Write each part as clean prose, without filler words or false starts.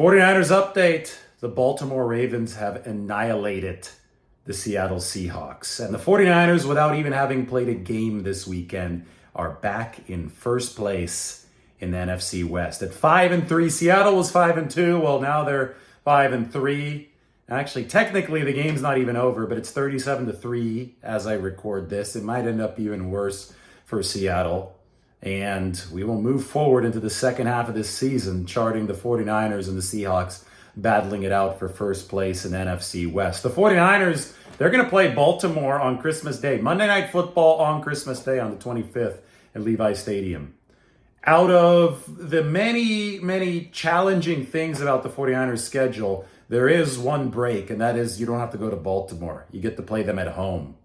49ers update. The Baltimore Ravens have annihilated the Seattle Seahawks. And the 49ers, without even having played a game this weekend, are back in first place in the NFC West. At 5-3, Seattle was 5-2. Well, now they're 5-3. Actually, technically, the game's not even over, but it's 37-3 as I record this. It might end up even worse for Seattle. And we will move forward into the second half of this season, charting the 49ers and the Seahawks battling it out for first place in NFC West. The 49ers, they're going to play Baltimore on Christmas Day. Monday Night Football on Christmas Day on the 25th at Levi Stadium. Out of the many challenging things about the 49ers schedule, there is one break, and that is you don't have to go to Baltimore. You get to play them at home.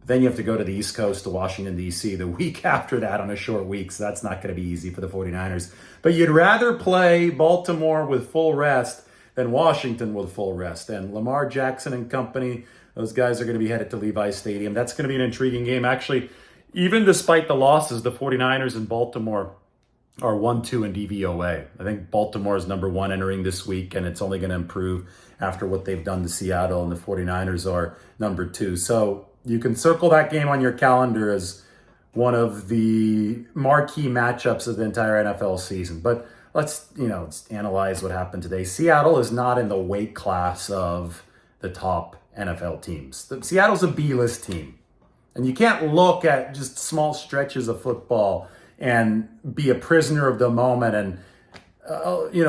Then you have to go to the East Coast to Washington, D.C. the week after that on a short week, so that's not going to be easy for the 49ers. But you'd rather play Baltimore with full rest than Washington with full rest. And Lamar Jackson and company, those guys are going to be headed to Levi Stadium. That's going to be an intriguing game. Actually, even despite the losses, the 49ers in Baltimore are 1-2 in DVOA. I think Baltimore is number one entering this week, and it's only going to improve after what they've done to Seattle, and the 49ers are number two. So you can circle that game on your calendar as one of the marquee matchups of the entire NFL season. But let's analyze what happened today. Seattle is not in the weight class of the top NFL teams. Seattle's a B-list team. And you can't look at just small stretches of football and be a prisoner of the moment and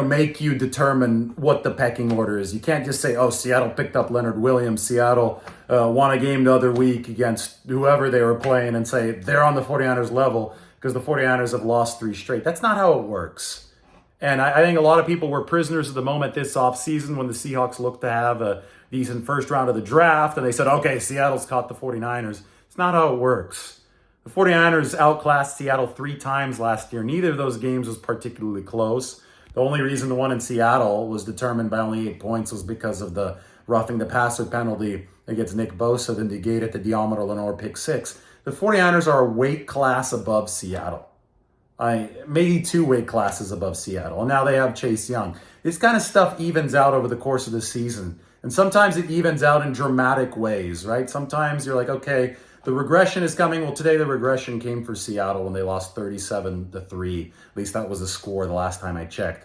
make you determine what the pecking order is. You can't just say, oh, Seattle picked up Leonard Williams. Seattle won a game the other week against whoever they were playing and say they're on the 49ers level because the 49ers have lost 3 straight. That's not how it works. And I think a lot of people were prisoners of the moment this offseason when the Seahawks looked to have a decent first round of the draft. And they said, okay, Seattle's caught the 49ers. It's not how it works. The 49ers outclassed Seattle 3 times last year. Neither of those games was particularly close. The only reason the one in Seattle was determined by only 8 points was because of the roughing the passer penalty against Nick Bosa, then negated the Diamondo Lenore pick 6. The 49ers are a weight class above Seattle. Maybe 2 weight classes above Seattle. And now they have Chase Young. This kind of stuff evens out over the course of the season. And sometimes it evens out in dramatic ways, right? Sometimes you're like, okay, the regression is coming. Well, today the regression came for Seattle when they lost 37-3. At least that was the score the last time I checked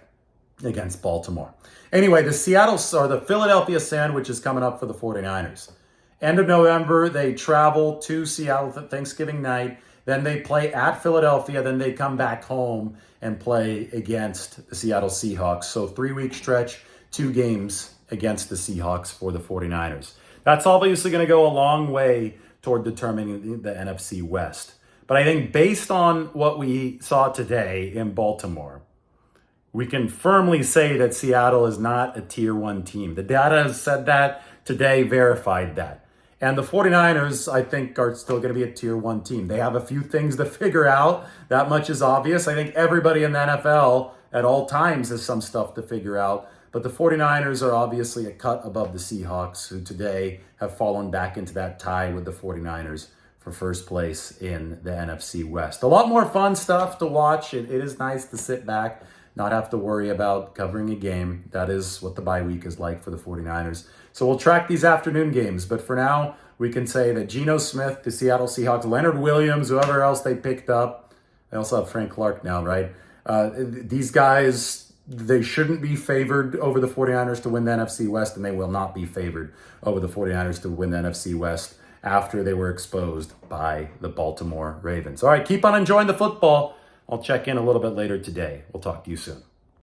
against Baltimore. Anyway, the Philadelphia sandwich is coming up for the 49ers. End of November, they travel to Seattle for Thanksgiving night. Then they play at Philadelphia. Then they come back home and play against the Seattle Seahawks. So 3-week stretch, 2 games against the Seahawks for the 49ers. That's obviously going to go a long way toward determining the NFC West. But I think based on what we saw today in Baltimore, we can firmly say that Seattle is not a tier 1 team. The data has said that today, verified that. And the 49ers, I think, are still going to be a tier 1 team. They have a few things to figure out. That much is obvious. I think everybody in the NFL at all times has some stuff to figure out. But the 49ers are obviously a cut above the Seahawks, who today have fallen back into that tie with the 49ers for first place in the NFC West. A lot more fun stuff to watch. It is nice to sit back, not have to worry about covering a game. That is what the bye week is like for the 49ers. So we'll track these afternoon games. But for now, we can say that Geno Smith, the Seattle Seahawks, Leonard Williams, whoever else they picked up. They also have Frank Clark now, right? These guys, they shouldn't be favored over the 49ers to win the NFC West, and they will not be favored over the 49ers to win the NFC West after they were exposed by the Baltimore Ravens. All right, keep on enjoying the football. I'll check in a little bit later today. We'll talk to you soon.